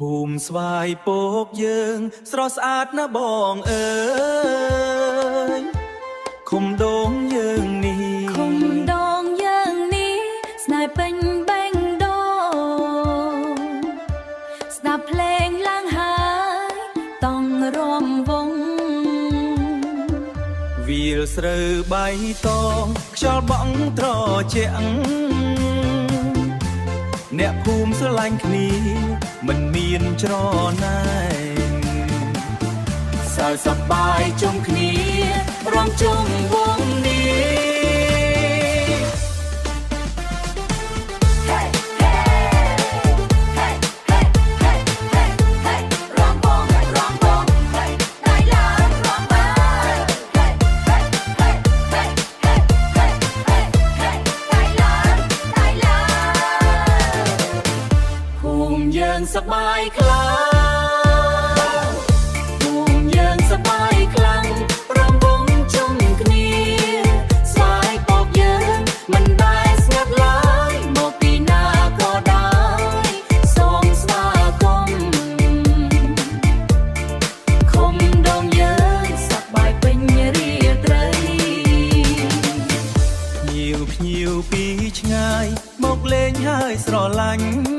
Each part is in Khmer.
ភូមិស្វាយពកយើងស្រស់ស្អាតណាស់បងអើយឃុំដងយើងនេះឃុំដងយើងនេះស្នេហ៍ពេញបេងដូងស្ដាប់ភ្លេងឡើងហើយតង់រាំវង់វាលស្រូវបៃតងខ្យល់បក់ត្រជាក់អ្នកភូមិស្រឡាញ់គ្នាមិនមានច្រណែនសើចសប្បាយជុំគ្នារាំជុំវង់នេះយើងសប្បាយខ្លាំងភូមិយើងសប្បាយខ្លាំងរំវង់ជុំគ្នាស្វាយពកយើងមិនដែលស្ងាត់ឡើយមកពីណាក៏ដោយសូមស្វាគមន៍ឃុំដងយើងសប្បាយពេញរាត្រីភ្ញៀវពីឆ្ងាយមកលេងហើយស្រឡាញ់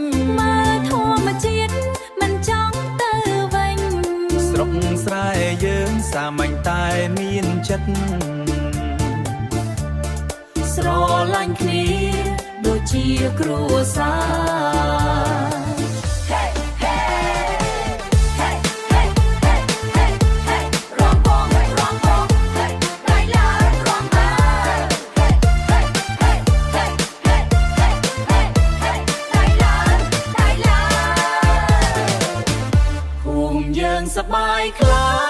ធម្មជាតិមិនចង់ទៅវិញស្រុកស្រែយើងសាមញ្ញតែមានចិត្តស្រឡាញ់គ្នាដូចជាគ្រួសារយើងសប្បាយខ្លាំង